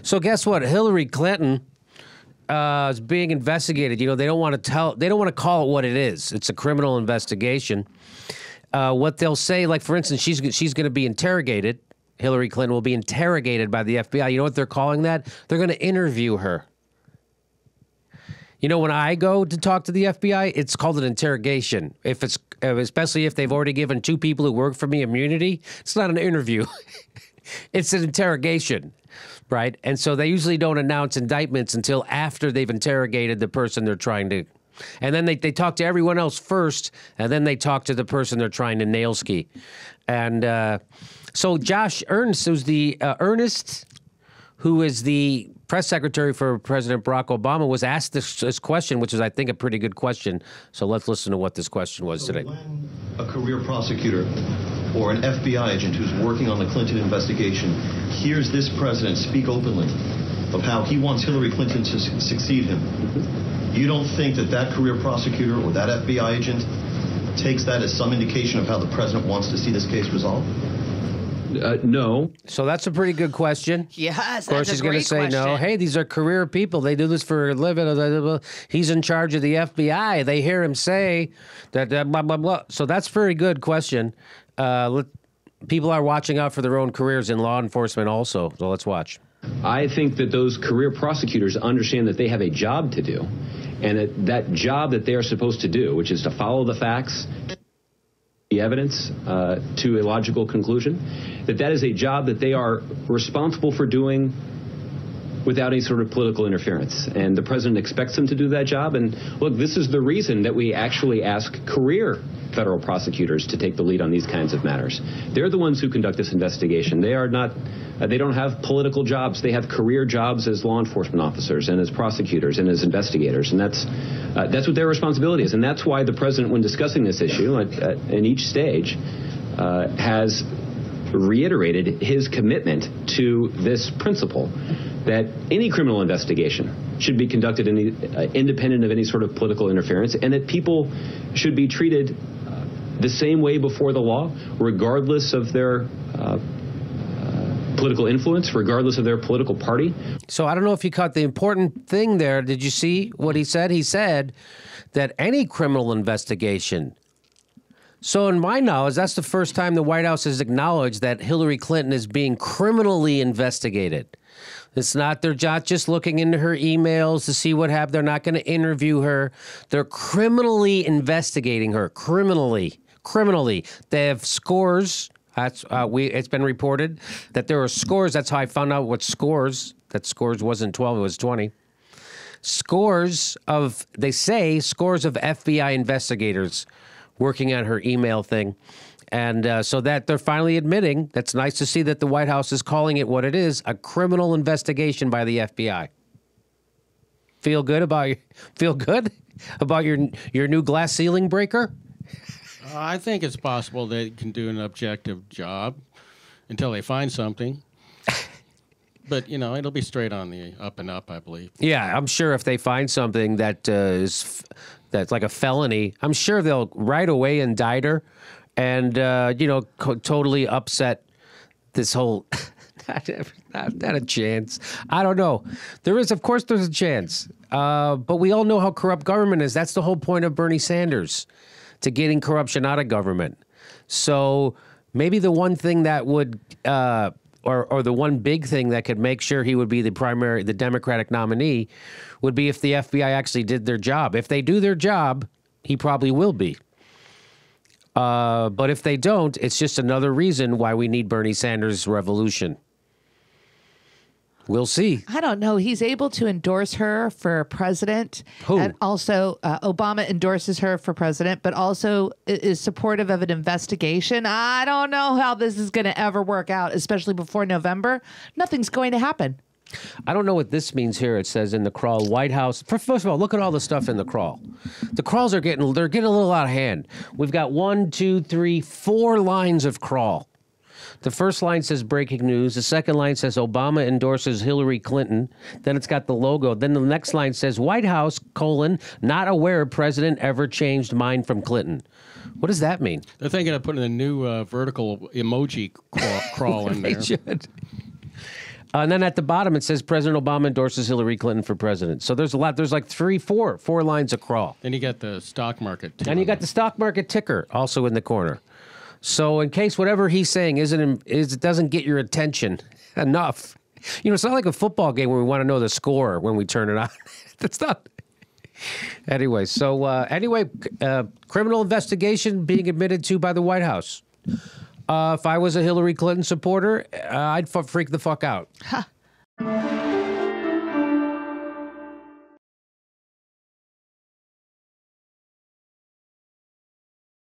So guess what? Hillary Clinton is being investigated. You know, they don't want to tell. They don't want to call it what it is. It's a criminal investigation. What they'll say, like for instance, she's going to be interrogated. Hillary Clinton will be interrogated by the FBI. You know what they're calling that? They're going to interview her. You know, when I go to talk to the FBI, it's called an interrogation. If it's especially if they've already given 2 people who work for me immunity, it's not an interview. It's an interrogation, right? And so they usually don't announce indictments until after they've interrogated the person they're trying to. And then they talk to everyone else first, and then they talk to the person they're trying to nail ski. And so Josh Earnest, who is the press secretary for President Barack Obama, was asked this question, which is, I think, a pretty good question. So let's listen to what this question was today. When a career prosecutor or an FBI agent who's working on the Clinton investigation hears this president speak openly of how he wants Hillary Clinton to succeed him, you don't think that that career prosecutor or that FBI agent takes that as some indication of how the president wants to see this case resolved? No. So that's a pretty good question. Yes, of course, he's going to say no. Hey, these are career people. They do this for a living. He's in charge of the FBI. They hear him say that blah, blah, blah. So that's a very good question. People are watching out for their own careers in law enforcement also. So let's watch. I think that those career prosecutors understand that they have a job to do, and that job that they are supposed to do, which is to follow the facts, the evidence to a logical conclusion, that is a job that they are responsible for doing without any sort of political interference. And the president expects them to do that job. And look, this is the reason that we actually ask career federal prosecutors to take the lead on these kinds of matters. They're the ones who conduct this investigation. They are not, they don't have political jobs. They have career jobs as law enforcement officers and as prosecutors and as investigators. And that's what their responsibility is. And that's why the president, when discussing this issue in each stage, has reiterated his commitment to this principle that any criminal investigation should be conducted independent of any sort of political interference, and that people should be treated the same way before the law, regardless of their political influence, regardless of their political party. So I don't know if you caught the important thing there. Did you see what he said? He said that any criminal investigation. So in my knowledge, that's the first time the White House has acknowledged that Hillary Clinton is being criminally investigated. It's not, they're not just looking into her emails to see what happened. They're not going to interview her. They're criminally investigating her. Criminally. They have scores. That's it's been reported that there are scores. That's how I found out what scores. That scores wasn't 12, it was 20. Scores of FBI investigators working on her email thing. And so that they're finally admitting, that's nice to see that the White House is calling it what it is, a criminal investigation by the FBI. Feel good about your new glass ceiling breaker? I think it's possible they can do an objective job until they find something. But, you know, it'll be straight on the up and up, I believe. Yeah, I'm sure if they find something that's like a felony, I'm sure they'll right away indict her and, totally upset this whole... not a chance. I don't know. Of course there's a chance. But we all know how corrupt government is. That's the whole point of Bernie Sanders, to getting corruption out of government. So maybe the one thing that would... Or the one big thing that could make sure he would be the Democratic nominee would be if the FBI actually did their job. If they do their job, he probably will be. But if they don't, it's just another reason why we need Bernie Sanders' revolution. We'll see. I don't know. He's able to endorse her for president. Who? And also, Obama endorses her for president, but also is supportive of an investigation. I don't know how this is going to ever work out, especially before November. Nothing's going to happen. I don't know what this means here. It says in the crawl, White House. First of all, look at all the stuff in the crawl. The crawls are getting a little out of hand. We've got 4 lines of crawl. The first line says breaking news. The second line says Obama endorses Hillary Clinton. Then it's got the logo. Then the next line says White House, not aware president ever changed mind from Clinton. What does that mean? They're thinking of putting a new vertical emoji crawl in there. They should. And then at the bottom, it says President Obama endorses Hillary Clinton for president. So there's a lot. There's like four lines of crawl. Then you got the stock market. Too, And you got the stock market ticker also in the corner. So in case whatever he's saying it doesn't get your attention enough, it's not like a football game where we want to know the score when we turn it on. That's not. Anyway, criminal investigation being admitted to by the White House. If I was a Hillary Clinton supporter, I'd freak the fuck out.